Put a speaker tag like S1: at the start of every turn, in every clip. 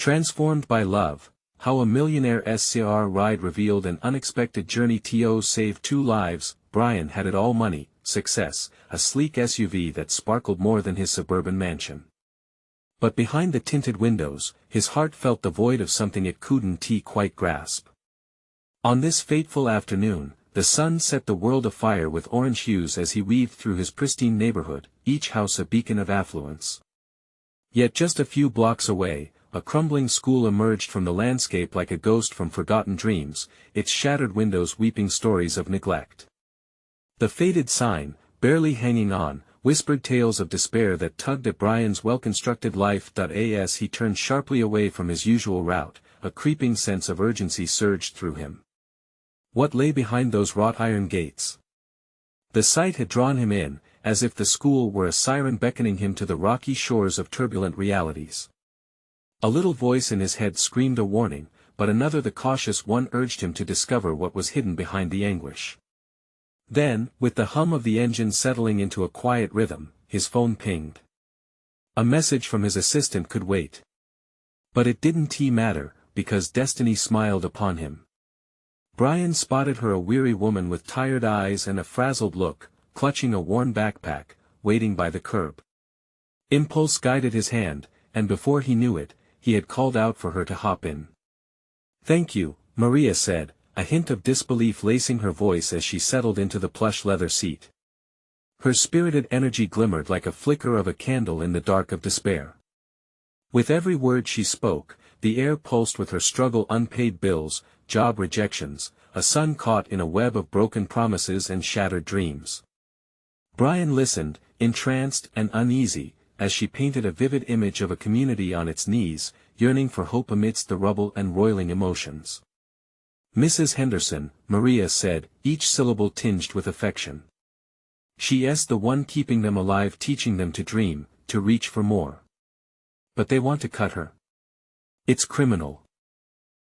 S1: Transformed by love, how a Millionaire'S car ride revealed an unexpected journey to save 2 lives. Brian had it all: money, success, a sleek SUV that sparkled more than his suburban mansion. But behind the tinted windows, his heart felt the void of something it couldn't quite grasp. On this fateful afternoon, the sun set the world afire with orange hues as he weaved through his pristine neighborhood, each house a beacon of affluence. Yet just a few blocks away, a crumbling school emerged from the landscape like a ghost from forgotten dreams, its shattered windows weeping stories of neglect. The faded sign, barely hanging on, whispered tales of despair that tugged at Brian's well-constructed life. As he turned sharply away from his usual route, a creeping sense of urgency surged through him. What lay behind those wrought iron gates? The sight had drawn him in, as if the school were a siren beckoning him to the rocky shores of turbulent realities. A little voice in his head screamed a warning, but another, the cautious one, urged him to discover what was hidden behind the anguish. Then, with the hum of the engine settling into a quiet rhythm, his phone pinged. A message from his assistant could wait. But it didn't matter, because destiny smiled upon him. Brian spotted her, a weary woman with tired eyes and a frazzled look, clutching a worn backpack, waiting by the curb. Impulse guided his hand, and before he knew it, he had called out for her to hop in. "Thank you," Maria said, a hint of disbelief lacing her voice as she settled into the plush leather seat. Her spirited energy glimmered like a flicker of a candle in the dark of despair. With every word she spoke, the air pulsed with her struggle: unpaid bills, job rejections, a son caught in a web of broken promises and shattered dreams. Brian listened, entranced and uneasy, as she painted a vivid image of a community on its knees, yearning for hope amidst the rubble and roiling emotions. "Mrs. Henderson," Maria said, each syllable tinged with affection. "She's the one keeping them alive, teaching them to dream, to reach for more. But they want to cut her. It's criminal."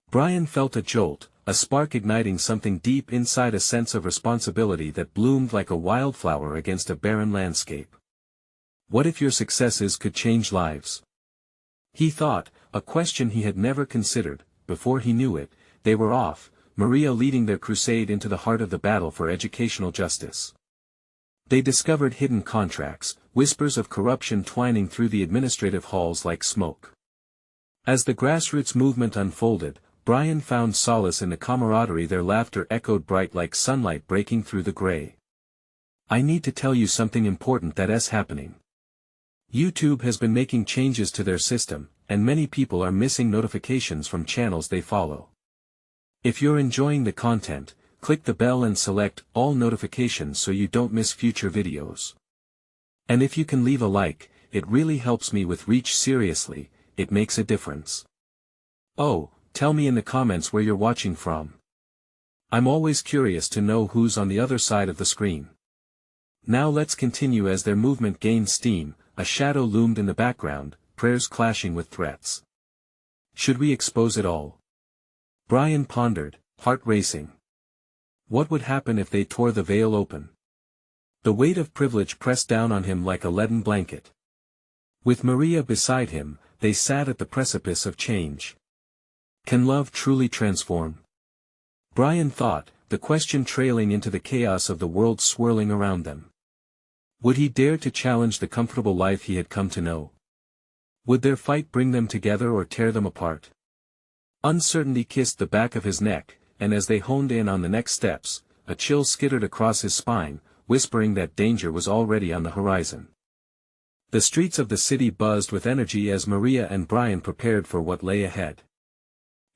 S1: Brian felt a jolt, a spark igniting something deep inside, a sense of responsibility that bloomed like a wildflower against a barren landscape. What if your successes could change lives? He thought, a question he had never considered. Before he knew it, they were off, Maria leading their crusade into the heart of the battle for educational justice. They discovered hidden contracts, whispers of corruption twining through the administrative halls like smoke. As the grassroots movement unfolded, Brian found solace in the camaraderie. Their laughter echoed bright like sunlight breaking through the gray. "I need to tell you something important that's happening. YouTube has been making changes to their system, and many people are missing notifications from channels they follow. If you're enjoying the content, click the bell and select all notifications so you don't miss future videos. And if you can leave a like, it really helps me with reach. Seriously, it makes a difference. Oh, tell me in the comments where you're watching from. I'm always curious to know who's on the other side of the screen." Now let's continue. As their movement gained steam, a shadow loomed in the background, prayers clashing with threats. Should we expose it all? Brian pondered, heart racing. What would happen if they tore the veil open? The weight of privilege pressed down on him like a leaden blanket. With Maria beside him, they sat at the precipice of change. Can love truly transform? Brian thought, the question trailing into the chaos of the world swirling around them. Would he dare to challenge the comfortable life he had come to know? Would their fight bring them together or tear them apart? Uncertainty kissed the back of his neck, and as they honed in on the next steps, a chill skittered across his spine, whispering that danger was already on the horizon. The streets of the city buzzed with energy as Maria and Brian prepared for what lay ahead.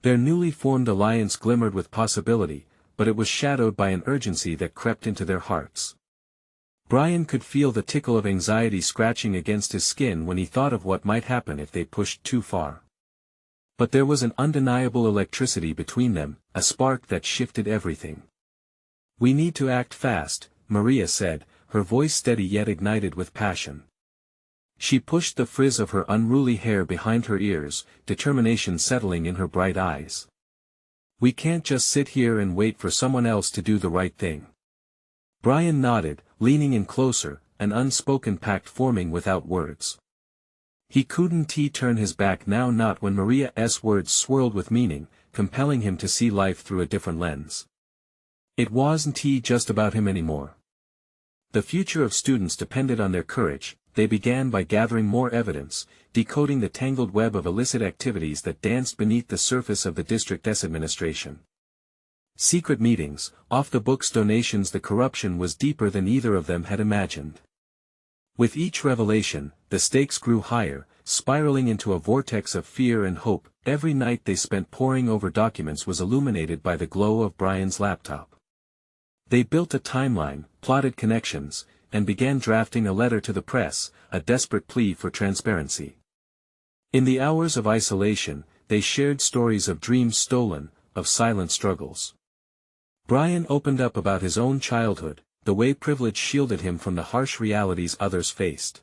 S1: Their newly formed alliance glimmered with possibility, but it was shadowed by an urgency that crept into their hearts. Brian could feel the tickle of anxiety scratching against his skin when he thought of what might happen if they pushed too far. But there was an undeniable electricity between them, a spark that shifted everything. "We need to act fast," Maria said, her voice steady yet ignited with passion. She pushed the frizz of her unruly hair behind her ears, determination settling in her bright eyes. "We can't just sit here and wait for someone else to do the right thing." Brian nodded, leaning in closer, an unspoken pact forming without words. He couldn't turn his back now, not when Maria's words swirled with meaning, compelling him to see life through a different lens. It wasn't just about him anymore. The future of students depended on their courage. They began by gathering more evidence, decoding the tangled web of illicit activities that danced beneath the surface of the district's administration. Secret meetings, off-the-books donations. The corruption was deeper than either of them had imagined. With each revelation, the stakes grew higher, spiraling into a vortex of fear and hope. Every night they spent poring over documents was illuminated by the glow of Brian's laptop. They built a timeline, plotted connections, and began drafting a letter to the press, a desperate plea for transparency. In the hours of isolation, they shared stories of dreams stolen, of silent struggles. Brian opened up about his own childhood, the way privilege shielded him from the harsh realities others faced.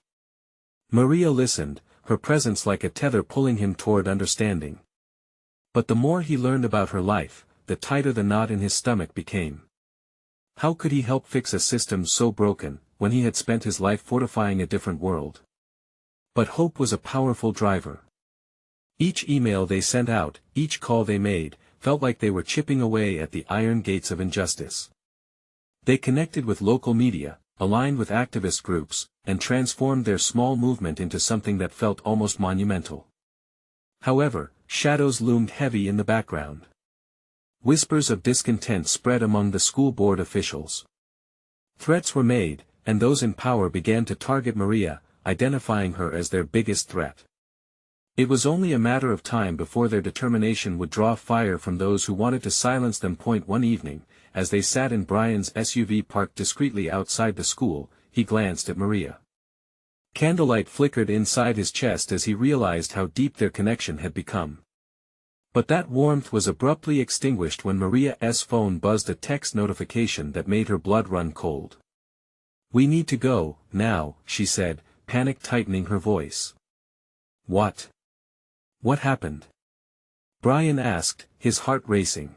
S1: Maria listened, her presence like a tether pulling him toward understanding. But the more he learned about her life, the tighter the knot in his stomach became. How could he help fix a system so broken, when he had spent his life fortifying a different world? But hope was a powerful driver. Each email they sent out, each call they made, felt like they were chipping away at the iron gates of injustice. They connected with local media, aligned with activist groups, and transformed their small movement into something that felt almost monumental. However, shadows loomed heavy in the background. Whispers of discontent spread among the school board officials. Threats were made, and those in power began to target Maria, identifying her as their biggest threat. It was only a matter of time before their determination would draw fire from those who wanted to silence them. One evening, as they sat in Brian's SUV parked discreetly outside the school, he glanced at Maria. Candlelight flickered inside his chest as he realized how deep their connection had become. But that warmth was abruptly extinguished when Maria's phone buzzed a text notification that made her blood run cold. "We need to go, now," she said, panic tightening her voice. "What? What happened?" Brian asked, his heart racing.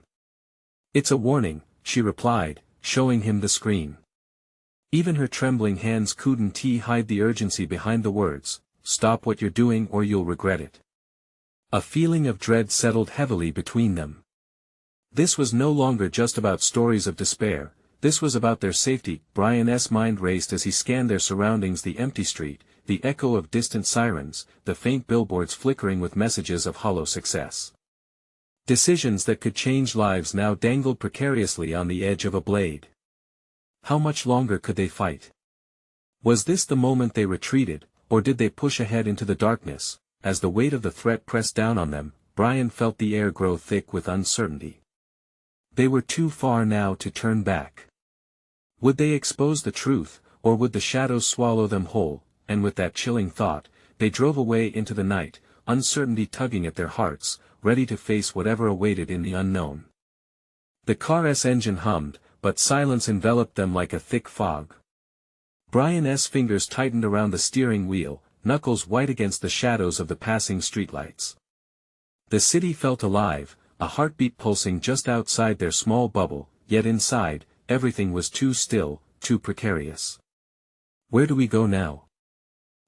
S1: "It's a warning," she replied, showing him the screen. Even her trembling hands couldn't hide the urgency behind the words, "Stop what you're doing or you'll regret it." A feeling of dread settled heavily between them. This was no longer just about stories of despair, this was about their safety. Brian's mind raced as he scanned their surroundings, the empty street, the echo of distant sirens, the faint billboards flickering with messages of hollow success. Decisions that could change lives now dangled precariously on the edge of a blade. How much longer could they fight? Was this the moment they retreated, or did they push ahead into the darkness? As the weight of the threat pressed down on them, Brian felt the air grow thick with uncertainty. They were too far now to turn back. Would they expose the truth, or would the shadows swallow them whole? And with that chilling thought, they drove away into the night, uncertainty tugging at their hearts, ready to face whatever awaited in the unknown. The car's engine hummed, but silence enveloped them like a thick fog. Brian's fingers tightened around the steering wheel, knuckles white against the shadows of the passing streetlights. The city felt alive, a heartbeat pulsing just outside their small bubble, yet inside, everything was too still, too precarious. "Where do we go now?"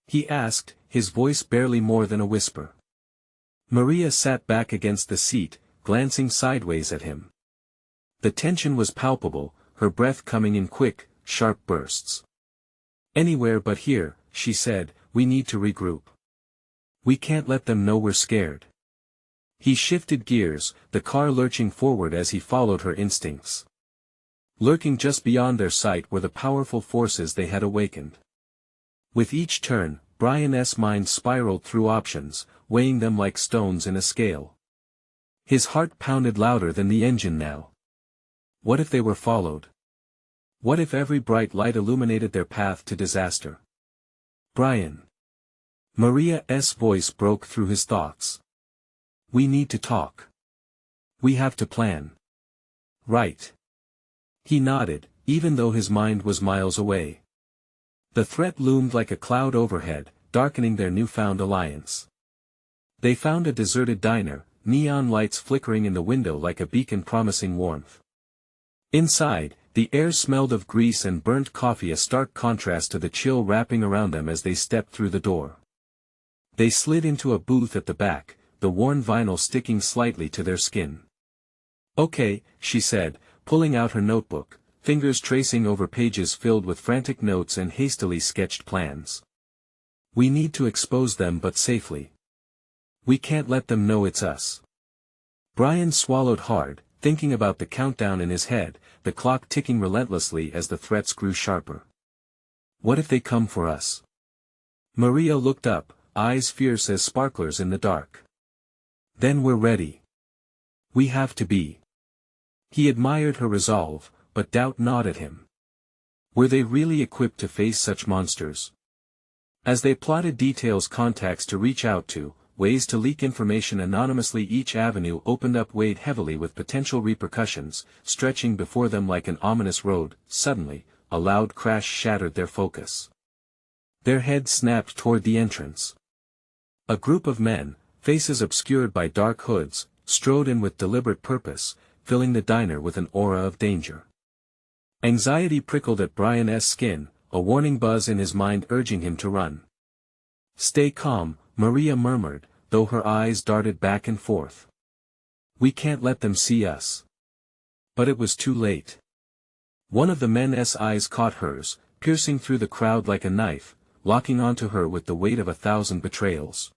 S1: he asked, his voice barely more than a whisper. Maria sat back against the seat, glancing sideways at him. The tension was palpable, her breath coming in quick, sharp bursts. "Anywhere but here," she said, "we need to regroup. We can't let them know we're scared." He shifted gears, the car lurching forward as he followed her instincts. Lurking just beyond their sight were the powerful forces they had awakened. With each turn, Brian's mind spiraled through options, weighing them like stones in a scale. His heart pounded louder than the engine now. What if they were followed? What if every bright light illuminated their path to disaster? "Brian." Maria's voice broke through his thoughts. "We need to talk. We have to plan." "Right." He nodded, even though his mind was miles away. The threat loomed like a cloud overhead, darkening their newfound alliance. They found a deserted diner, neon lights flickering in the window like a beacon promising warmth. Inside, the air smelled of grease and burnt coffee, a stark contrast to the chill wrapping around them as they stepped through the door. They slid into a booth at the back, the worn vinyl sticking slightly to their skin. "Okay," she said, pulling out her notebook, fingers tracing over pages filled with frantic notes and hastily sketched plans. "We need to expose them but safely. We can't let them know it's us." Brian swallowed hard, thinking about the countdown in his head, the clock ticking relentlessly as the threats grew sharper. What if they come for us? Maria looked up, eyes fierce as sparklers in the dark. Then we're ready. We have to be. He admired her resolve, but doubt gnawed at him. Were they really equipped to face such monsters? As they plotted details, contacts to reach out to, ways to leak information anonymously, each avenue opened up weighed heavily with potential repercussions, stretching before them like an ominous road. Suddenly, a loud crash shattered their focus. Their heads snapped toward the entrance. A group of men, faces obscured by dark hoods, strode in with deliberate purpose, filling the diner with an aura of danger. Anxiety prickled at Brian's skin, a warning buzz in his mind urging him to run. "Stay calm," Maria murmured, though her eyes darted back and forth. "We can't let them see us." But it was too late. One of the men's eyes caught hers, piercing through the crowd like a knife, locking onto her with the weight of 1,000 betrayals.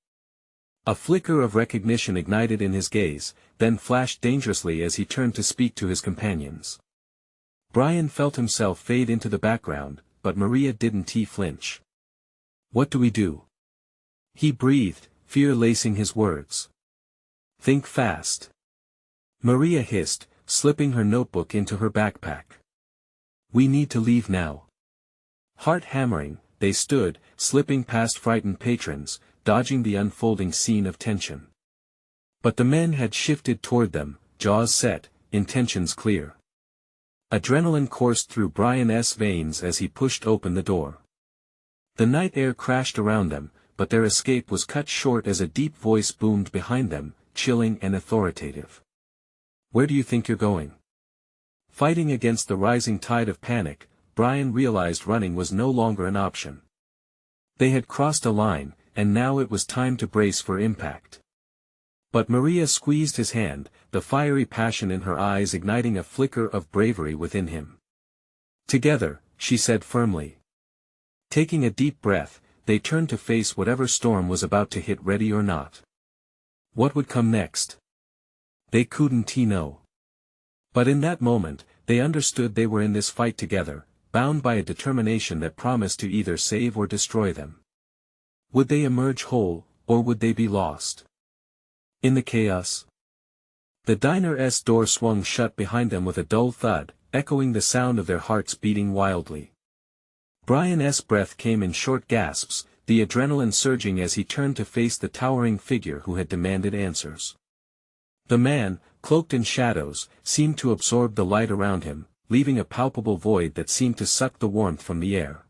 S1: A flicker of recognition ignited in his gaze, then flashed dangerously as he turned to speak to his companions. Brian felt himself fade into the background, but Maria didn't flinch. "What do we do?" he breathed, fear lacing his words. "Think fast," Maria hissed, slipping her notebook into her backpack. "We need to leave now." Heart hammering, they stood, slipping past frightened patrons, dodging the unfolding scene of tension. But the men had shifted toward them, jaws set, intentions clear. Adrenaline coursed through Brian's veins as he pushed open the door. The night air crashed around them, but their escape was cut short as a deep voice boomed behind them, chilling and authoritative. "Where do you think you're going?" Fighting against the rising tide of panic, Brian realized running was no longer an option. They had crossed a line, and now it was time to brace for impact. But Maria squeezed his hand, the fiery passion in her eyes igniting a flicker of bravery within him. "Together," she said firmly. Taking a deep breath, they turned to face whatever storm was about to hit, ready or not. What would come next? They couldn't know. But in that moment, they understood they were in this fight together, bound by a determination that promised to either save or destroy them. Would they emerge whole, or would they be lost? In the chaos. The diner's door swung shut behind them with a dull thud, echoing the sound of their hearts beating wildly. Brian's breath came in short gasps, the adrenaline surging as he turned to face the towering figure who had demanded answers. The man, cloaked in shadows, seemed to absorb the light around him, leaving a palpable void that seemed to suck the warmth from the air.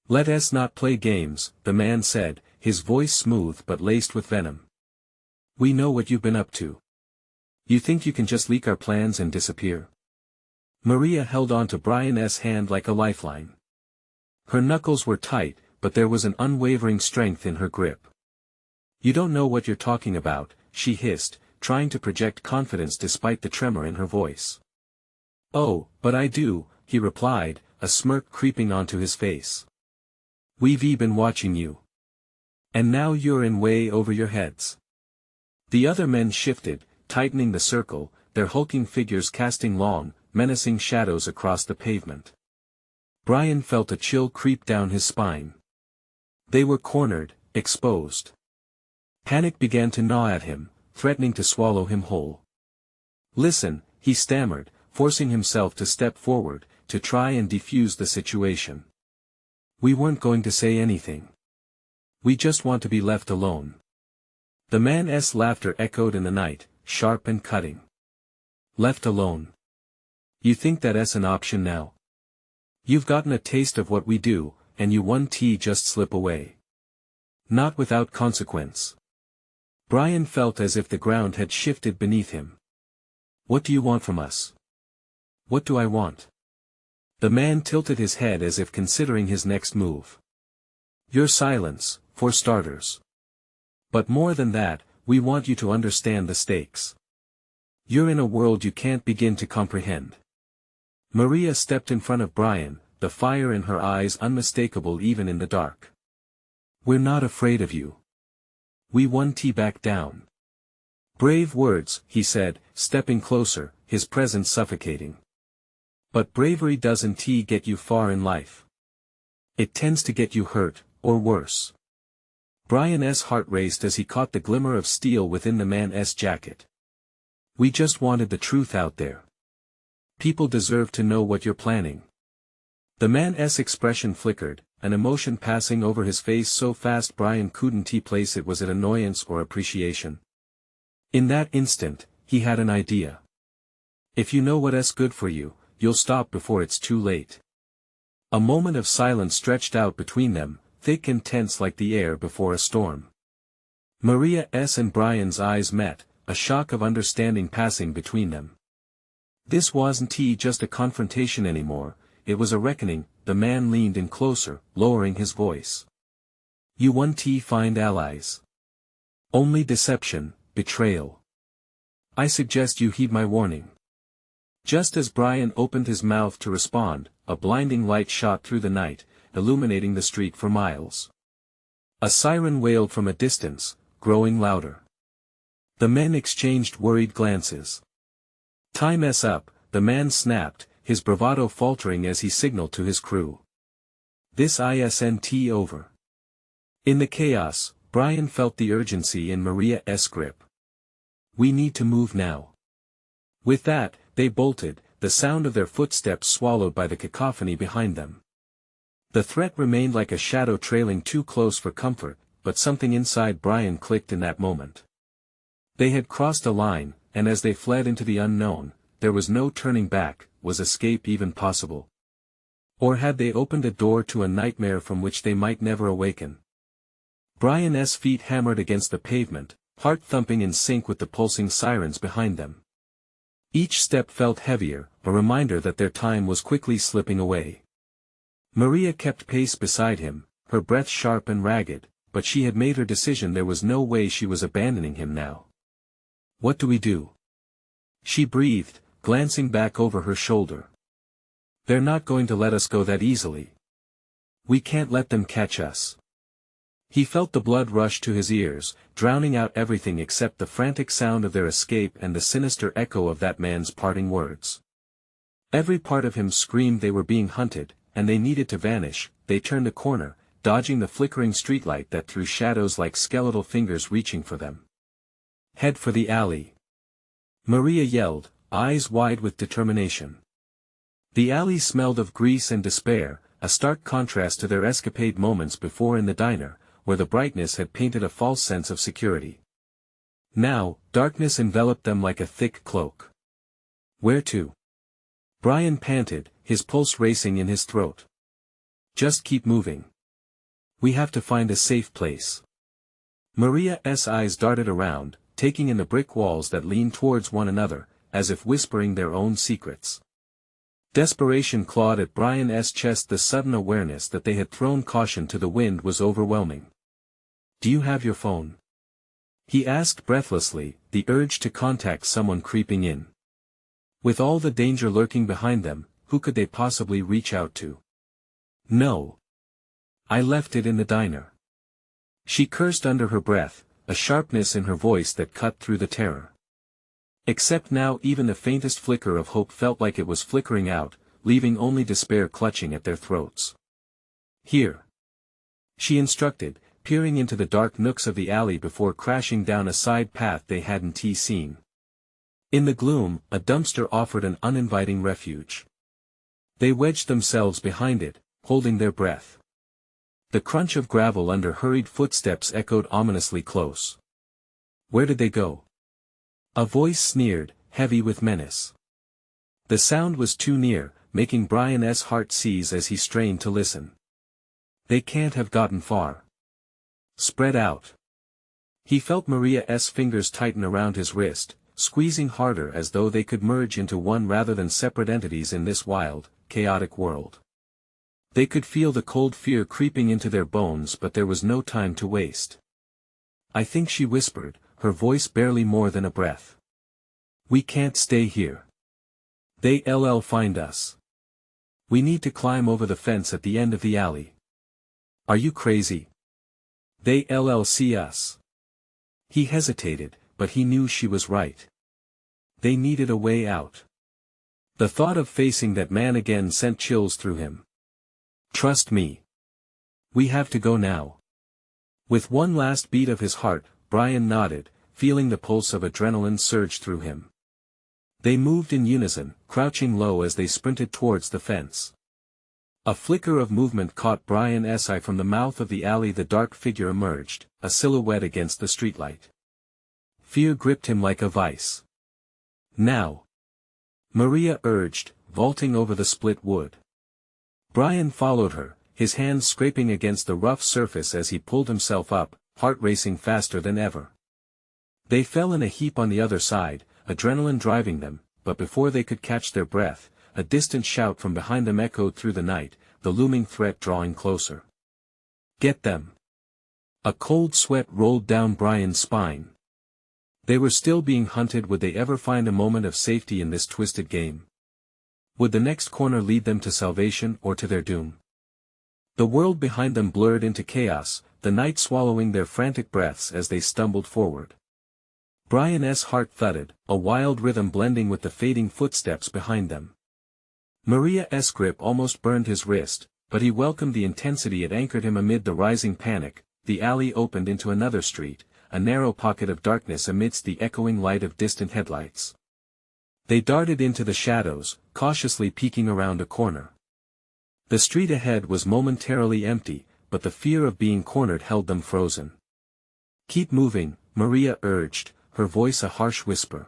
S1: "Let us not play games," the man said, his voice smooth but laced with venom. "We know what you've been up to. You think you can just leak our plans and disappear?" Maria held on to Brian's hand like a lifeline. Her knuckles were tight, but there was an unwavering strength in her grip. "You don't know what you're talking about," she hissed, trying to project confidence despite the tremor in her voice. "Oh, but I do," he replied, a smirk creeping onto his face. "We've been watching you. And now you're in way over your heads." The other men shifted, tightening the circle, their hulking figures casting long, menacing shadows across the pavement. Brian felt a chill creep down his spine. They were cornered, exposed. Panic began to gnaw at him, threatening to swallow him whole. "Listen," he stammered, forcing himself to step forward, to try and defuse the situation. "We weren't going to say anything. We just want to be left alone." The man's laughter echoed in the night, sharp and cutting. "Left alone? You think that's an option now? You've gotten a taste of what we do, and you want to just slip away. Not without consequence." Brian felt as if the ground had shifted beneath him. "What do you want from us?" "What do I want?" The man tilted his head as if considering his next move. "Your silence, for starters. But more than that, we want you to understand the stakes. You're in a world you can't begin to comprehend. Maria stepped in front of Brian, the fire in her eyes unmistakable even in the dark. We're not afraid of you. We won't back down. Brave words, he said, stepping closer, his presence suffocating. But bravery doesn't get you far in life. It tends to get you hurt, or worse. Brian's heart raced as he caught the glimmer of steel within the man's jacket. We just wanted the truth out there. People deserve to know what you're planning. The man's expression flickered, an emotion passing over his face so fast Brian couldn't place it was it annoyance or appreciation. In that instant, he had an idea. If you know what's good for you, you'll stop before it's too late. A moment of silence stretched out between them, thick and tense like the air before a storm. Maria's and Brian's eyes met, a shock of understanding passing between them. This wasn't just a confrontation anymore, it was a reckoning. The man leaned in closer, lowering his voice. You won't find allies. Only deception, betrayal. I suggest you heed my warning. Just as Brian opened his mouth to respond, a blinding light shot through the night, illuminating the street for miles. A siren wailed from a distance, growing louder. The men exchanged worried glances. Time's up, the man snapped, his bravado faltering as he signaled to his crew. This isn't over. In the chaos, Brian felt the urgency in Maria's grip. We need to move now. With that, they bolted, the sound of their footsteps swallowed by the cacophony behind them. The threat remained like a shadow trailing too close for comfort, but something inside Brian clicked in that moment. They had crossed a line, and as they fled into the unknown, there was no turning back. Was escape even possible? Or had they opened a door to a nightmare from which they might never awaken? Brian's feet hammered against the pavement, heart thumping in sync with the pulsing sirens behind them. Each step felt heavier, a reminder that their time was quickly slipping away. Maria kept pace beside him, her breath sharp and ragged, but she had made her decision. There was no way she was abandoning him now. What do we do? She breathed, glancing back over her shoulder. They're not going to let us go that easily. We can't let them catch us. He felt the blood rush to his ears, drowning out everything except the frantic sound of their escape and the sinister echo of that man's parting words. Every part of him screamed they were being hunted, and they needed to vanish. They turned a corner, dodging the flickering streetlight that threw shadows like skeletal fingers reaching for them. Head for the alley. Maria yelled, eyes wide with determination. The alley smelled of grease and despair, a stark contrast to their escapade moments before in the diner, where the brightness had painted a false sense of security. Now, darkness enveloped them like a thick cloak. Where to? Brian panted, his pulse racing in his throat. Just keep moving. We have to find a safe place. Maria's eyes darted around, taking in the brick walls that leaned towards one another, as if whispering their own secrets. Desperation clawed at Brian's chest. The sudden awareness that they had thrown caution to the wind was overwhelming. Do you have your phone? He asked breathlessly, the urge to contact someone creeping in. With all the danger lurking behind them, who could they possibly reach out to? No. I left it in the diner. She cursed under her breath, a sharpness in her voice that cut through the terror. Except now even the faintest flicker of hope felt like it was flickering out, leaving only despair clutching at their throats. Here. She instructed, peering into the dark nooks of the alley before crashing down a side path they hadn't seen. In the gloom, a dumpster offered an uninviting refuge. They wedged themselves behind it, holding their breath. The crunch of gravel under hurried footsteps echoed ominously close. Where did they go? A voice sneered, heavy with menace. The sound was too near, making Brian's heart seize as he strained to listen. They can't have gotten far. Spread out. He felt Maria's fingers tighten around his wrist, squeezing harder as though they could merge into one rather than separate entities in this wild, chaotic world. They could feel the cold fear creeping into their bones, but there was no time to waste. I think she whispered, her voice barely more than a breath. We can't stay here. They'll find us. We need to climb over the fence at the end of the alley. Are you crazy? They'll see us. He hesitated, but he knew she was right. They needed a way out. The thought of facing that man again sent chills through him. Trust me. We have to go now. With one last beat of his heart, Brian nodded, feeling the pulse of adrenaline surge through him. They moved in unison, crouching low as they sprinted towards the fence. A flicker of movement caught Brian's eye. From the mouth of the alley the dark figure emerged, a silhouette against the streetlight. Fear gripped him like a vice. Now! Maria urged, vaulting over the split wood. Brian followed her, his hands scraping against the rough surface as he pulled himself up, heart racing faster than ever. They fell in a heap on the other side, adrenaline driving them, but before they could catch their breath, a distant shout from behind them echoed through the night, the looming threat drawing closer. Get them! A cold sweat rolled down Brian's spine. They were still being hunted. Would they ever find a moment of safety in this twisted game? Would the next corner lead them to salvation or to their doom? The world behind them blurred into chaos, the night swallowing their frantic breaths as they stumbled forward. Brian's heart thudded, a wild rhythm blending with the fading footsteps behind them. Maria's grip almost burned his wrist, but he welcomed the intensity it anchored him amid the rising panic. The alley opened into another street, a narrow pocket of darkness amidst the echoing light of distant headlights. They darted into the shadows, cautiously peeking around a corner. The street ahead was momentarily empty, but the fear of being cornered held them frozen. Keep moving, Maria urged, her voice a harsh whisper.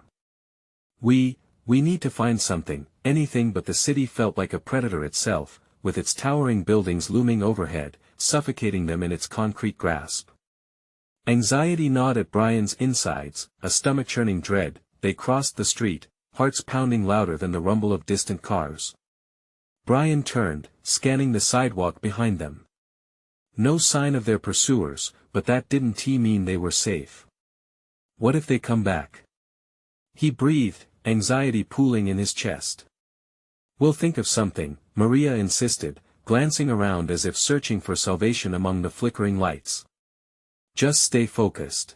S1: We need to find something, anything. But the city felt like a predator itself, with its towering buildings looming overhead, suffocating them in its concrete grasp. Anxiety gnawed at Brian's insides, a stomach-churning dread. They crossed the street, hearts pounding louder than the rumble of distant cars. Brian turned, scanning the sidewalk behind them. No sign of their pursuers, but that didn't mean they were safe. What if they come back? He breathed, anxiety pooling in his chest. We'll think of something, Maria insisted, glancing around as if searching for salvation among the flickering lights. Just stay focused.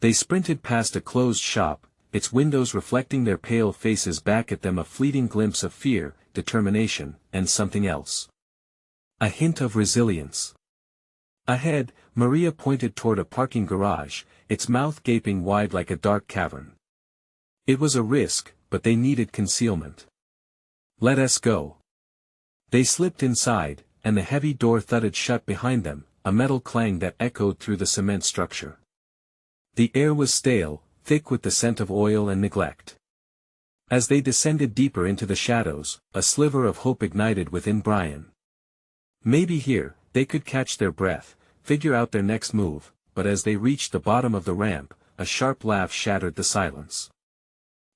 S1: They sprinted past a closed shop, its windows reflecting their pale faces back at them, a fleeting glimpse of fear, determination, and something else. A hint of resilience. Ahead, Maria pointed toward a parking garage, its mouth gaping wide like a dark cavern. It was a risk, but they needed concealment. Let us go. They slipped inside, and the heavy door thudded shut behind them, a metal clang that echoed through the cement structure. The air was stale, thick with the scent of oil and neglect. As they descended deeper into the shadows, a sliver of hope ignited within Brian. Maybe here, they could catch their breath, figure out their next move, but as they reached the bottom of the ramp, a sharp laugh shattered the silence.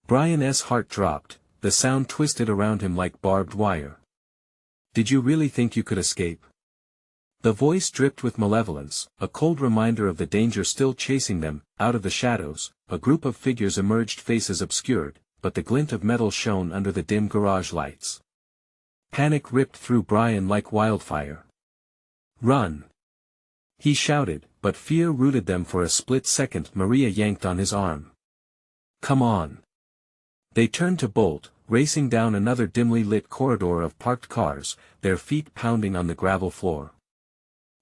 S1: Brian's heart dropped, the sound twisted around him like barbed wire. Did you really think you could escape? The voice dripped with malevolence, a cold reminder of the danger still chasing them. Out of the shadows, a group of figures emerged, faces obscured, but the glint of metal shone under the dim garage lights. Panic ripped through Brian like wildfire. Run! He shouted, but fear rooted them for a split second. Maria yanked on his arm. Come on! They turned to bolt, racing down another dimly lit corridor of parked cars, their feet pounding on the gravel floor.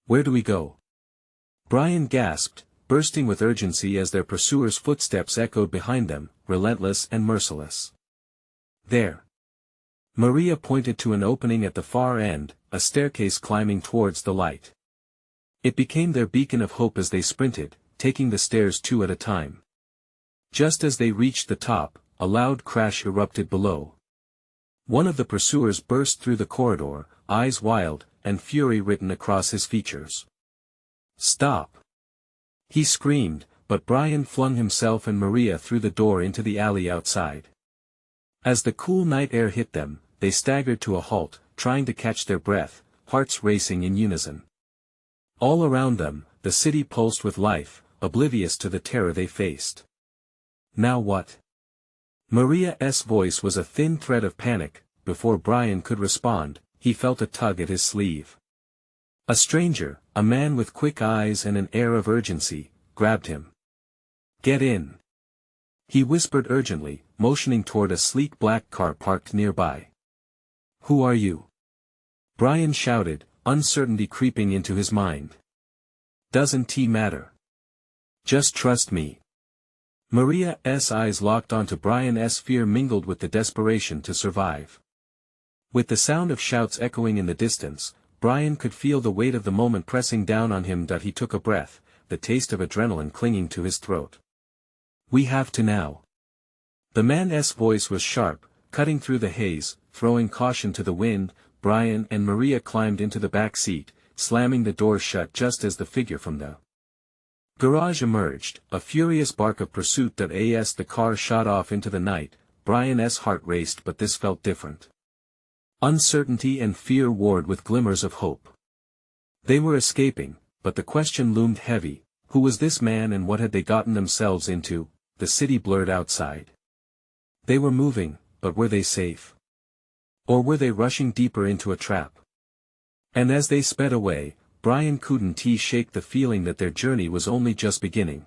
S1: Where do we go? Brian gasped, bursting with urgency as their pursuers' footsteps echoed behind them, relentless and merciless. There. Maria pointed to an opening at the far end, a staircase climbing towards the light. It became their beacon of hope as they sprinted, taking the stairs two at a time. Just as they reached the top, a loud crash erupted below. One of the pursuers burst through the corridor, eyes wild, and fury written across his features. Stop! He screamed, but Brian flung himself and Maria through the door into the alley outside. As the cool night air hit them, they staggered to a halt, trying to catch their breath, hearts racing in unison. All around them, the city pulsed with life, oblivious to the terror they faced. Now what? Maria's voice was a thin thread of panic. Before Brian could respond, he felt a tug at his sleeve. A stranger, a man with quick eyes and an air of urgency, grabbed him. "Get in," he whispered urgently, motioning toward a sleek black car parked nearby. "Who are you?" Brian shouted, uncertainty creeping into his mind. "Doesn't matter. Just trust me." Maria's eyes locked onto Brian's fear mingled with the desperation to survive. With the sound of shouts echoing in the distance, Brian could feel the weight of the moment pressing down on him. He took a breath, the taste of adrenaline clinging to his throat. "We have to now." The man's voice was sharp, cutting through the haze, throwing caution to the wind. Brian and Maria climbed into the back seat, slamming the door shut just as the figure from the garage emerged, a furious bark of pursuit. As the car shot off into the night, Brian's heart raced, but this felt different. Uncertainty and fear warred with glimmers of hope. They were escaping, but the question loomed heavy: who was this man and what had they gotten themselves into? The city blurred outside. They were moving, but were they safe? Or were they rushing deeper into a trap? And as they sped away, Brian couldn't shake the feeling that their journey was only just beginning.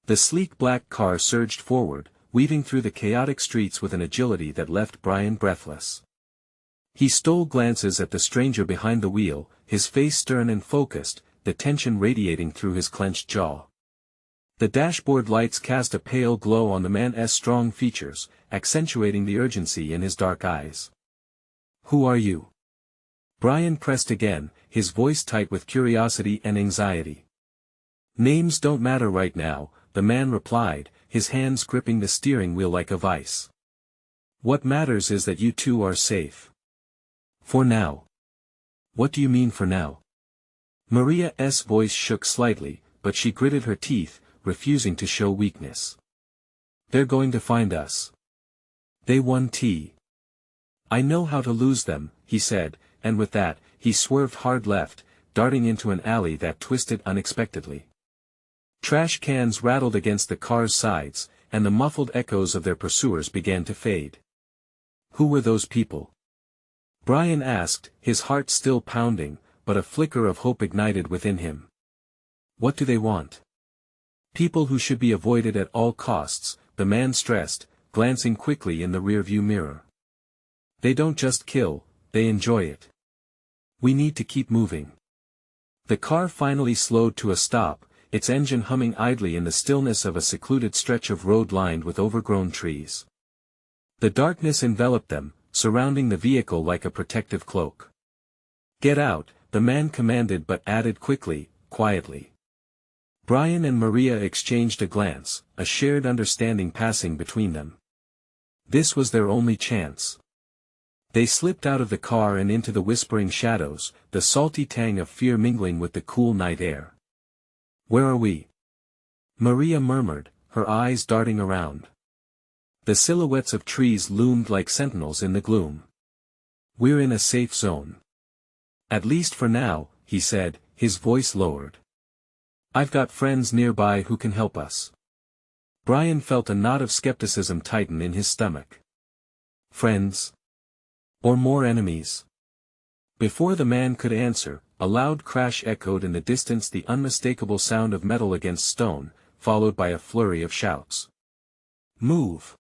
S1: The sleek black car surged forward, weaving through the chaotic streets with an agility that left Brian breathless. He stole glances at the stranger behind the wheel, his face stern and focused, the tension radiating through his clenched jaw. The dashboard lights cast a pale glow on the man's strong features, accentuating the urgency in his dark eyes. "Who are you?" Brian pressed again, his voice tight with curiosity and anxiety. "Names don't matter right now," the man replied, his hands gripping the steering wheel like a vice. "What matters is that you two are safe. For now." "What do you mean for now?" Maria's voice shook slightly, but she gritted her teeth, refusing to show weakness. "They're going to find us. They won T. I know how to lose them," he said, and with that, he swerved hard left, darting into an alley that twisted unexpectedly. Trash cans rattled against the car's sides, and the muffled echoes of their pursuers began to fade. "Who were those people?" Brian asked, his heart still pounding, but a flicker of hope ignited within him. "What do they want?" "People who should be avoided at all costs," the man stressed, glancing quickly in the rearview mirror. "They don't just kill, they enjoy it. We need to keep moving." The car finally slowed to a stop, its engine humming idly in the stillness of a secluded stretch of road lined with overgrown trees. The darkness enveloped them, surrounding the vehicle like a protective cloak. "Get out," the man commanded, but added quickly, quietly. Brian and Maria exchanged a glance, a shared understanding passing between them. This was their only chance. They slipped out of the car and into the whispering shadows, the salty tang of fear mingling with the cool night air. "Where are we?" Maria murmured, her eyes darting around. The silhouettes of trees loomed like sentinels in the gloom. "We're in a safe zone. At least for now," he said, his voice lowered. "I've got friends nearby who can help us." Brian felt a knot of skepticism tighten in his stomach. Friends? Or more enemies? Before the man could answer, a loud crash echoed in the distance, the unmistakable sound of metal against stone, followed by a flurry of shouts. "Move!"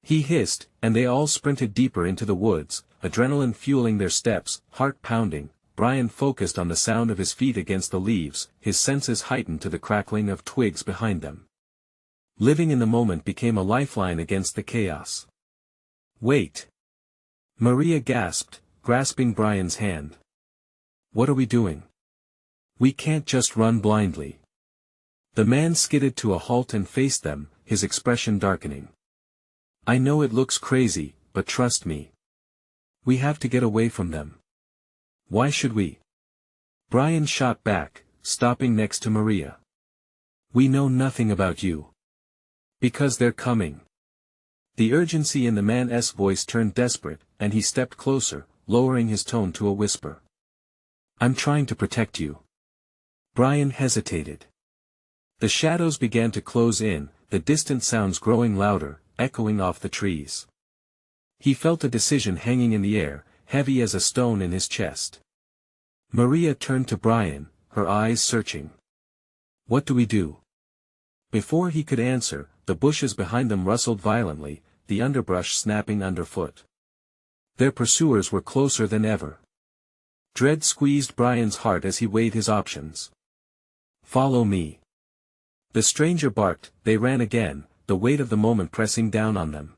S1: he hissed, and they all sprinted deeper into the woods, adrenaline fueling their steps, heart pounding. Brian focused on the sound of his feet against the leaves, his senses heightened to the crackling of twigs behind them. Living in the moment became a lifeline against the chaos. "Wait!" Maria gasped, grasping Brian's hand. "What are we doing? We can't just run blindly." The man skidded to a halt and faced them, his expression darkening. "I know it looks crazy, but trust me. We have to get away from them." "Why should we?" Brian shot back, stopping next to Maria. "We know nothing about you." "Because they're coming." The urgency in the man's voice turned desperate, and he stepped closer, lowering his tone to a whisper. "I'm trying to protect you." Brian hesitated. The shadows began to close in, the distant sounds growing louder, echoing off the trees. He felt a decision hanging in the air, heavy as a stone in his chest. Maria turned to Brian, her eyes searching. "What do we do?" Before he could answer, the bushes behind them rustled violently, the underbrush snapping underfoot. Their pursuers were closer than ever. Dread squeezed Brian's heart as he weighed his options. "Follow me." The stranger barked. They ran again, the weight of the moment pressing down on them.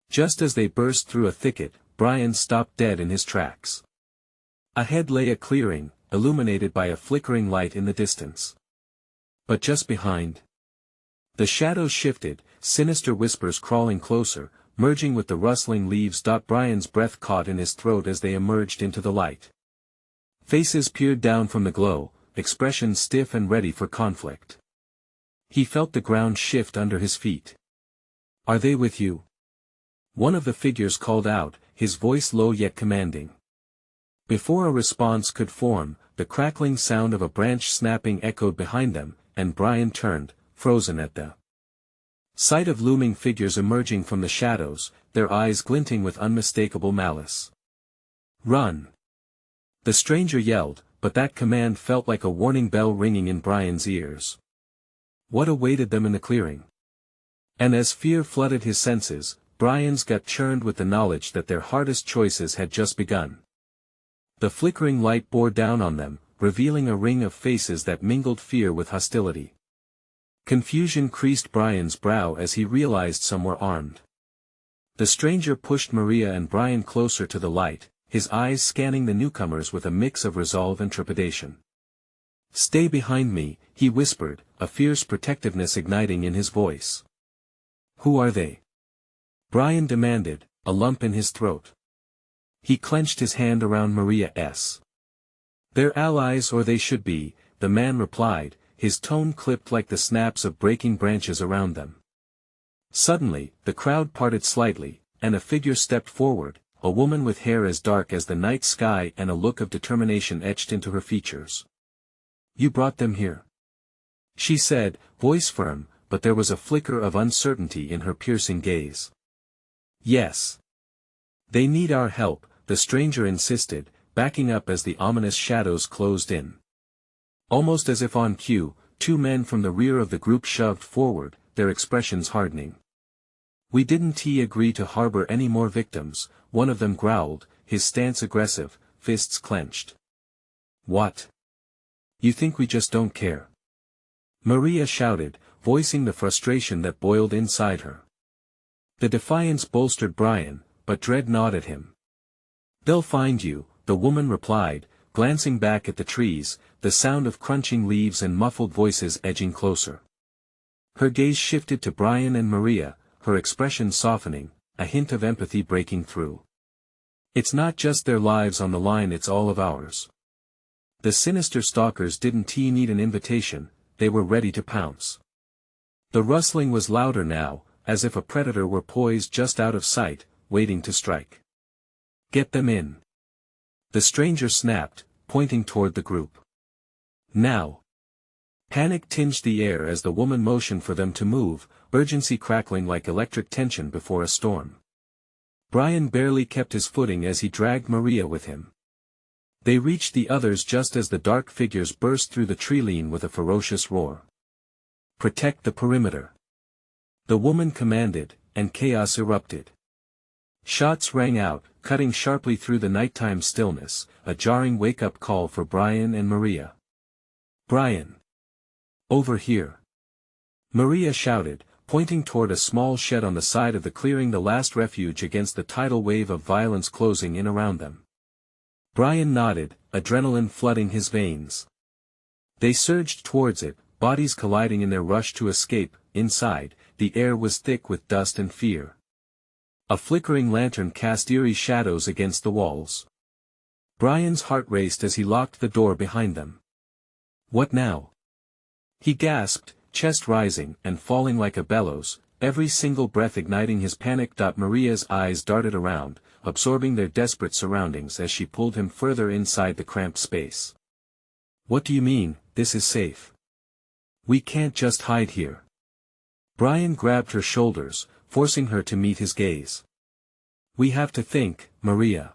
S1: Just as they burst through a thicket, Brian stopped dead in his tracks. Ahead lay a clearing, illuminated by a flickering light in the distance. But just behind, the shadows shifted, sinister whispers crawling closer, merging with the rustling leaves. Brian's breath caught in his throat as they emerged into the light. Faces peered down from the glow, expressions stiff and ready for conflict. He felt the ground shift under his feet. "Are they with you?" One of the figures called out, his voice low yet commanding. Before a response could form, the crackling sound of a branch snapping echoed behind them, and Brian turned, frozen at the sight of looming figures emerging from the shadows, their eyes glinting with unmistakable malice. "Run!" The stranger yelled, but that command felt like a warning bell ringing in Brian's ears. What awaited them in the clearing? And as fear flooded his senses, Brian's gut churned with the knowledge that their hardest choices had just begun. The flickering light bore down on them, revealing a ring of faces that mingled fear with hostility. Confusion creased Brian's brow as he realized some were armed. The stranger pushed Maria and Brian closer to the light, his eyes scanning the newcomers with a mix of resolve and trepidation. "Stay behind me," he whispered, a fierce protectiveness igniting in his voice. "Who are they?" Brian demanded, a lump in his throat. He clenched his hand around Maria's. "They're allies, or they should be," the man replied, his tone clipped like the snaps of breaking branches around them. Suddenly, the crowd parted slightly, and a figure stepped forward, a woman with hair as dark as the night sky and a look of determination etched into her features. "You brought them here?" she said, voice firm, but there was a flicker of uncertainty in her piercing gaze. "Yes. They need our help," the stranger insisted, backing up as the ominous shadows closed in. Almost as if on cue, two men from the rear of the group shoved forward, their expressions hardening. "We didn't agree to harbor any more victims," one of them growled, his stance aggressive, fists clenched. "What? You think we just don't care?" Maria shouted, voicing the frustration that boiled inside her. The defiance bolstered Brian, but dread gnawed at him. "They'll find you," the woman replied, glancing back at the trees, the sound of crunching leaves and muffled voices edging closer. Her gaze shifted to Brian and Maria, her expression softening, a hint of empathy breaking through. "It's not just their lives on the line, it's all of ours." The sinister stalkers didn't need an invitation, they were ready to pounce. The rustling was louder now, as if a predator were poised just out of sight, waiting to strike. "Get them in," the stranger snapped, pointing toward the group. "Now." Panic tinged the air as the woman motioned for them to move, urgency crackling like electric tension before a storm. Brian barely kept his footing as he dragged Maria with him. They reached the others just as the dark figures burst through the tree-line with a ferocious roar. "Protect the perimeter," the woman commanded, and chaos erupted. Shots rang out, cutting sharply through the nighttime stillness, a jarring wake-up call for Brian and Maria. "Brian! Over here!" Maria shouted, pointing toward a small shed on the side of the clearing, the last refuge against the tidal wave of violence closing in around them. Brian nodded, adrenaline flooding his veins. They surged towards it, bodies colliding in their rush to escape. Inside, the air was thick with dust and fear. A flickering lantern cast eerie shadows against the walls. Brian's heart raced as he locked the door behind them. "What now?" he gasped, chest rising and falling like a bellows, every single breath igniting his panic. Maria's eyes darted around, absorbing their desperate surroundings as she pulled him further inside the cramped space. "What do you mean, this is safe?" We can't just hide here. Brian grabbed her shoulders, forcing her to meet his gaze. We have to think, Maria.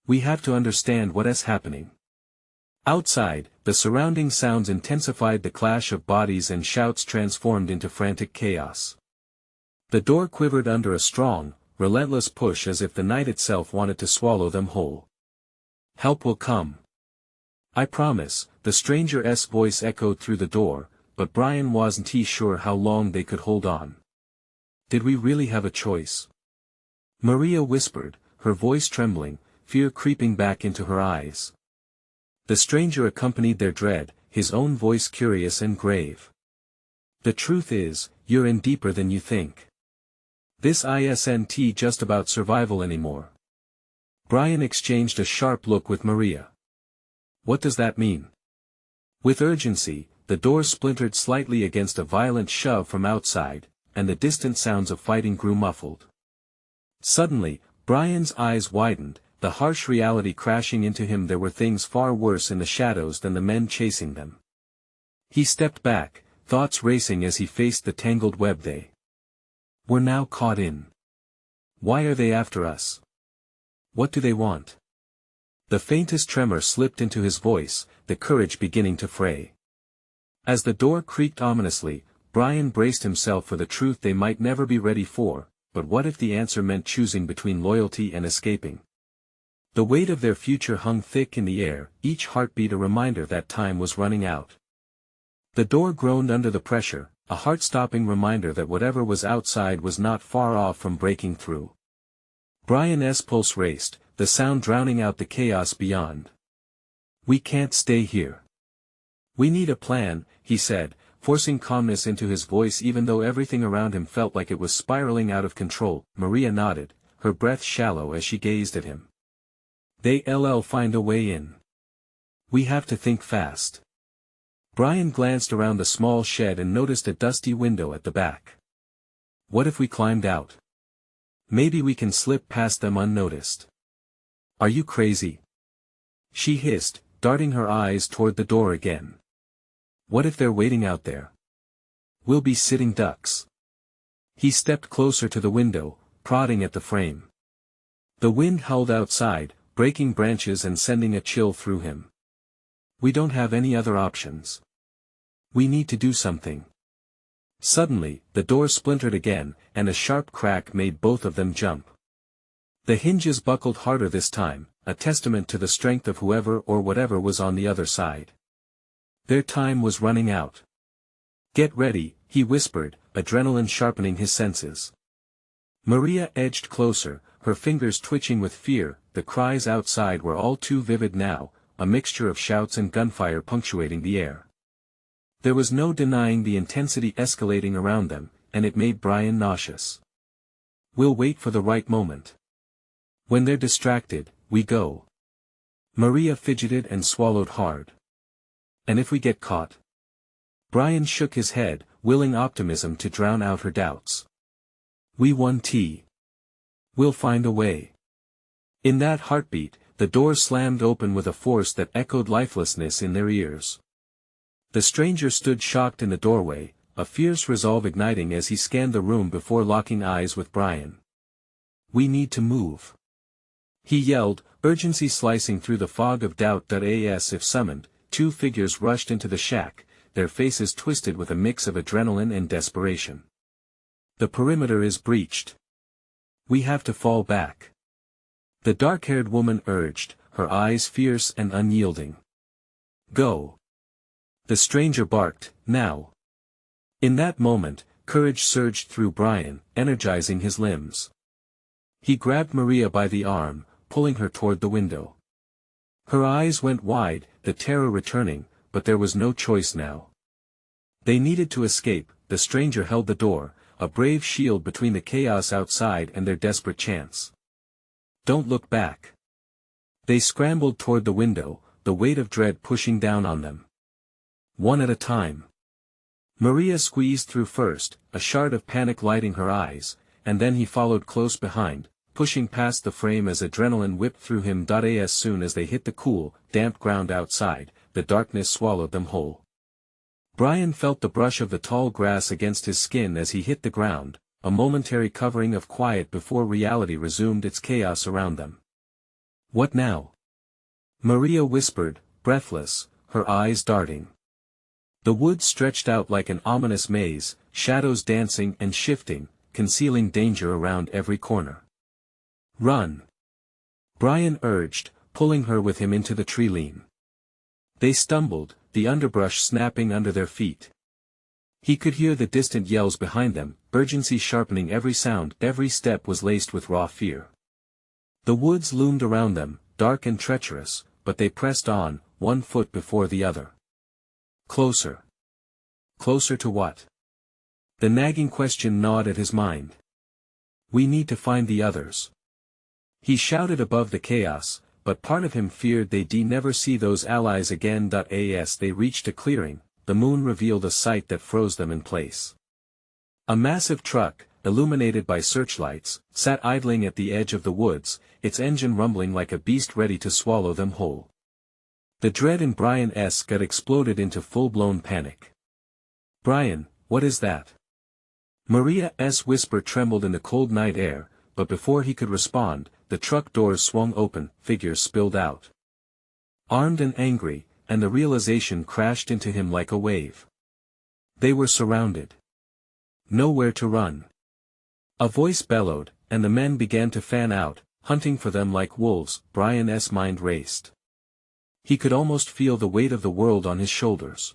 S1: We have to understand what is happening. Outside, the surrounding sounds intensified. The clash of bodies and shouts transformed into frantic chaos. The door quivered under a strong, relentless push as if the night itself wanted to swallow them whole. Help will come. I promise, the stranger's voice echoed through the door, but Brian wasn't sure how long they could hold on. Did we really have a choice? Maria whispered, her voice trembling, fear creeping back into her eyes. The stranger accompanied their dread, his own voice curious and grave. The truth is, you're in deeper than you think. This isn't just about survival anymore. Brian exchanged a sharp look with Maria. What does that mean? With urgency, the door splintered slightly against a violent shove from outside, and the distant sounds of fighting grew muffled. Suddenly, Brian's eyes widened, the harsh reality crashing into him. There were things far worse in the shadows than the men chasing them. He stepped back, thoughts racing as he faced the tangled web they were now caught in. Why are they after us? What do they want? The faintest tremor slipped into his voice, the courage beginning to fray. As the door creaked ominously, Brian braced himself for the truth they might never be ready for, but what if the answer meant choosing between loyalty and escaping? The weight of their future hung thick in the air, each heartbeat a reminder that time was running out. The door groaned under the pressure, a heart-stopping reminder that whatever was outside was not far off from breaking through. Brian's pulse raced, the sound drowning out the chaos beyond. We can't stay here. We need a plan, he said, forcing calmness into his voice even though everything around him felt like it was spiraling out of control. Maria nodded, her breath shallow as she gazed at him. They'll find a way in. We have to think fast. Brian glanced around the small shed and noticed a dusty window at the back. What if we climbed out? Maybe we can slip past them unnoticed. Are you crazy? She hissed, darting her eyes toward the door again. What if they're waiting out there? We'll be sitting ducks. He stepped closer to the window, prodding at the frame. The wind howled outside, breaking branches and sending a chill through him. We don't have any other options. We need to do something. Suddenly, the door splintered again, and a sharp crack made both of them jump. The hinges buckled harder this time, a testament to the strength of whoever or whatever was on the other side. Their time was running out. Get ready, he whispered, adrenaline sharpening his senses. Maria edged closer, her fingers twitching with fear. The cries outside were all too vivid now, a mixture of shouts and gunfire punctuating the air. There was no denying the intensity escalating around them, and it made Brian nauseous. We'll wait for the right moment. When they're distracted, we go. Maria fidgeted and swallowed hard. And if we get caught? Brian shook his head, willing optimism to drown out her doubts. We won. We'll find a way. In that heartbeat, the door slammed open with a force that echoed lifelessness in their ears. The stranger stood shocked in the doorway, a fierce resolve igniting as he scanned the room before locking eyes with Brian. We need to move. He yelled, urgency slicing through the fog of doubt. As if summoned, two figures rushed into the shack, their faces twisted with a mix of adrenaline and desperation. The perimeter is breached. We have to fall back. The dark-haired woman urged, her eyes fierce and unyielding. Go. The stranger barked, now. In that moment, courage surged through Brian, energizing his limbs. He grabbed Maria by the arm, pulling her toward the window. Her eyes went wide, the terror returning, but there was no choice now. They needed to escape. The stranger held the door, a brave shield between the chaos outside and their desperate chance. Don't look back. They scrambled toward the window, the weight of dread pushing down on them. One at a time. Maria squeezed through first, a shard of panic lighting her eyes, and then he followed close behind, pushing past the frame as adrenaline whipped through him. As soon as they hit the cool, damp ground outside, the darkness swallowed them whole. Brian felt the brush of the tall grass against his skin as he hit the ground, a momentary covering of quiet before reality resumed its chaos around them. "What now?" Maria whispered, breathless, her eyes darting. The woods stretched out like an ominous maze, shadows dancing and shifting, concealing danger around every corner. "Run!" Brian urged, pulling her with him into the tree-line. They stumbled, the underbrush snapping under their feet. He could hear the distant yells behind them, urgency sharpening every sound. Every step was laced with raw fear. The woods loomed around them, dark and treacherous, but they pressed on, one foot before the other. Closer. Closer to what? The nagging question gnawed at his mind. "We need to find the others." He shouted above the chaos, but part of him feared they'd never see those allies again. As they reached a clearing, the moon revealed a sight that froze them in place. A massive truck, illuminated by searchlights, sat idling at the edge of the woods, its engine rumbling like a beast ready to swallow them whole. The dread in Brian's gut exploded into full-blown panic. "Brian, what is that?" Maria's whisper trembled in the cold night air, but before he could respond, the truck doors swung open, figures spilled out. Armed and angry, and the realization crashed into him like a wave. They were surrounded. Nowhere to run. A voice bellowed, and the men began to fan out, hunting for them like wolves. Brian's mind raced. He could almost feel the weight of the world on his shoulders.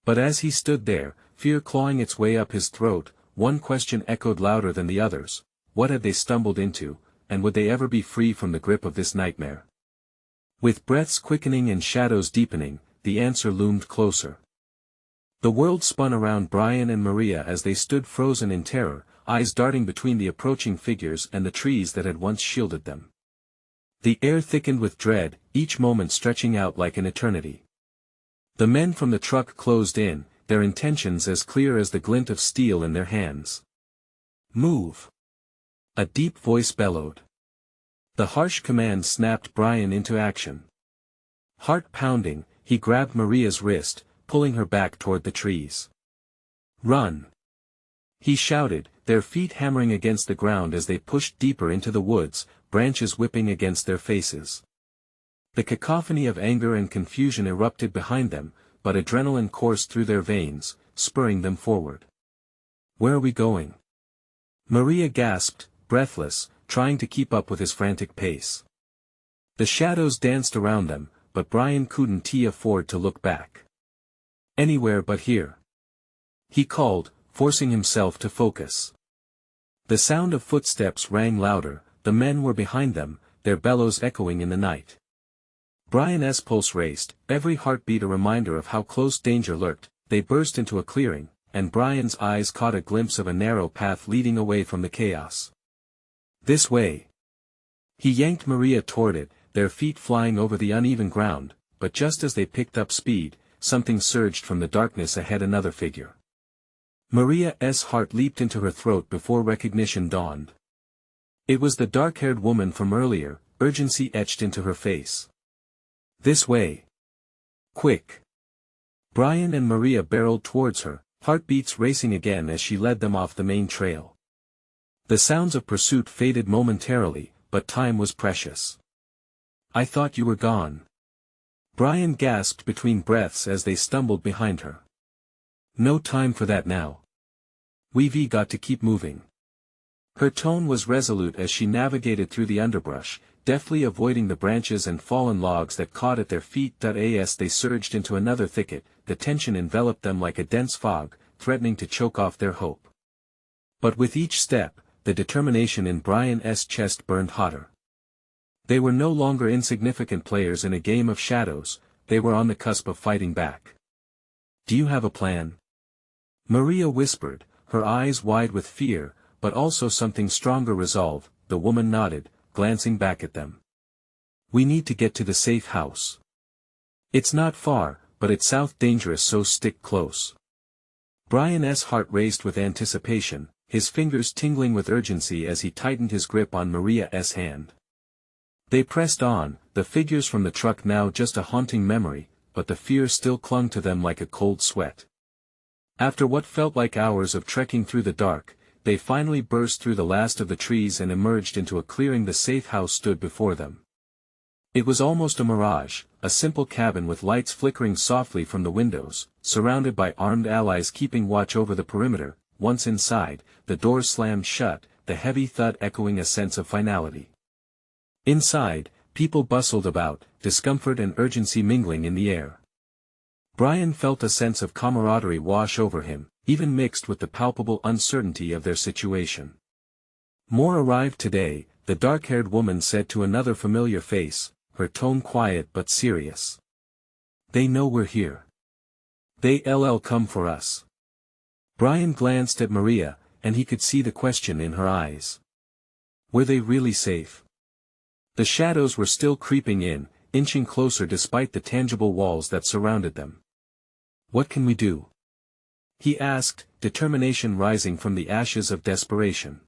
S1: But as he stood there, fear clawing its way up his throat, one question echoed louder than the others: what had they stumbled into, and would they ever be free from the grip of this nightmare? With breaths quickening and shadows deepening, the answer loomed closer. The world spun around Brian and Maria as they stood frozen in terror, eyes darting between the approaching figures and the trees that had once shielded them. The air thickened with dread, each moment stretching out like an eternity. The men from the truck closed in, their intentions as clear as the glint of steel in their hands. "Move!" A deep voice bellowed. The harsh command snapped Brian into action. Heart pounding, he grabbed Maria's wrist, pulling her back toward the trees. "Run!" he shouted, their feet hammering against the ground as they pushed deeper into the woods, branches whipping against their faces. The cacophony of anger and confusion erupted behind them, but adrenaline coursed through their veins, spurring them forward. "Where are we going?" Maria gasped, breathless, trying to keep up with his frantic pace. The shadows danced around them, but Brian couldn't afford to look back. "Anywhere but here," he called, forcing himself to focus. The sound of footsteps rang louder, the men were behind them, their bellows echoing in the night. Brian's pulse raced, every heartbeat a reminder of how close danger lurked. They burst into a clearing, and Brian's eyes caught a glimpse of a narrow path leading away from the chaos. "This way." He yanked Maria toward it, their feet flying over the uneven ground, but just as they picked up speed, something surged from the darkness ahead. Another figure. Maria's heart leaped into her throat before recognition dawned. It was the dark-haired woman from earlier, urgency etched into her face. "This way. Quick!" Brian and Maria barreled towards her, heartbeats racing again as she led them off the main trail. The sounds of pursuit faded momentarily, but time was precious. "I thought you were gone." Brian gasped between breaths as they stumbled behind her. "No time for that now. We've got to keep moving." Her tone was resolute as she navigated through the underbrush, deftly avoiding the branches and fallen logs that caught at their feet. As they surged into another thicket, the tension enveloped them like a dense fog, threatening to choke off their hope. But with each step, the determination in Brian's chest burned hotter. They were no longer insignificant players in a game of shadows, they were on the cusp of fighting back. "Do you have a plan?" Maria whispered, her eyes wide with fear, but also something stronger resolve. The woman nodded, glancing back at them. "We need to get to the safe house. It's not far, but it's south dangerous, so stick close." Brian's heart raced with anticipation, his fingers tingling with urgency as he tightened his grip on Maria's hand. They pressed on, the figures from the truck now just a haunting memory, but the fear still clung to them like a cold sweat. After what felt like hours of trekking through the dark, they finally burst through the last of the trees and emerged into a clearing. The safe house stood before them. It was almost a mirage, a simple cabin with lights flickering softly from the windows, surrounded by armed allies keeping watch over the perimeter. Once inside, the doors slammed shut, the heavy thud echoing a sense of finality. Inside, people bustled about, discomfort and urgency mingling in the air. Brian felt a sense of camaraderie wash over him, even mixed with the palpable uncertainty of their situation. "More arrived today," the dark-haired woman said to another familiar face, her tone quiet but serious. "They know we're here. They'll come for us." Brian glanced at Maria, and he could see the question in her eyes. Were they really safe? The shadows were still creeping in, inching closer despite the tangible walls that surrounded them. "What can we do?" he asked, determination rising from the ashes of desperation.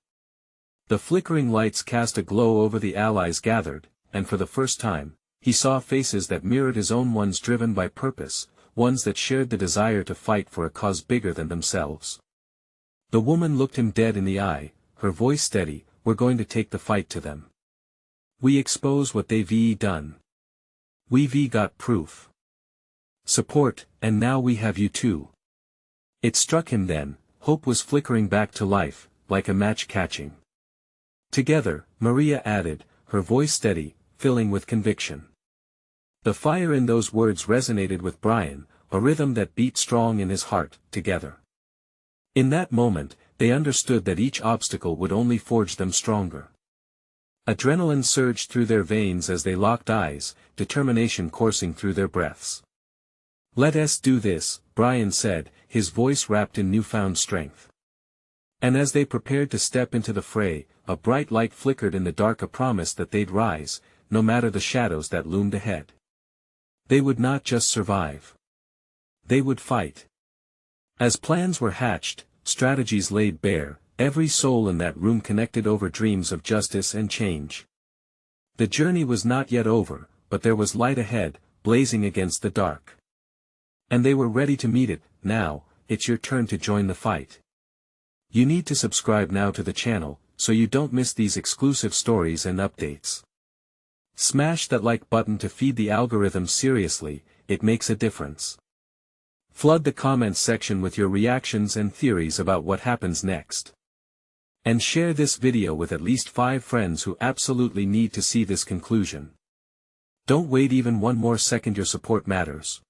S1: The flickering lights cast a glow over the allies gathered, and for the first time, he saw faces that mirrored his own, ones driven by purpose, ones that shared the desire to fight for a cause bigger than themselves. The woman looked him dead in the eye, her voice steady. "We're going to take the fight to them. We expose what they've done. We've got proof. Support, and now we have you too." It struck him then, hope was flickering back to life, like a match catching. "Together," Maria added, her voice steady, filling with conviction. The fire in those words resonated with Brian, a rhythm that beat strong in his heart. Together. In that moment, they understood that each obstacle would only forge them stronger. Adrenaline surged through their veins as they locked eyes, determination coursing through their breaths. "Let us do this," Brian said, his voice wrapped in newfound strength. And as they prepared to step into the fray, a bright light flickered in the dark, a promise that they'd rise, no matter the shadows that loomed ahead. They would not just survive. They would fight. As plans were hatched, strategies laid bare, every soul in that room connected over dreams of justice and change. The journey was not yet over, but there was light ahead, blazing against the dark. And they were ready to meet it. Now, it's your turn to join the fight. You need to subscribe now to the channel, so you don't miss these exclusive stories and updates. Smash that like button to feed the algorithm. Seriously, it makes a difference. Flood the comments section with your reactions and theories about what happens next. And share this video with at least 5 friends who absolutely need to see this conclusion. Don't wait even one more second, your support matters.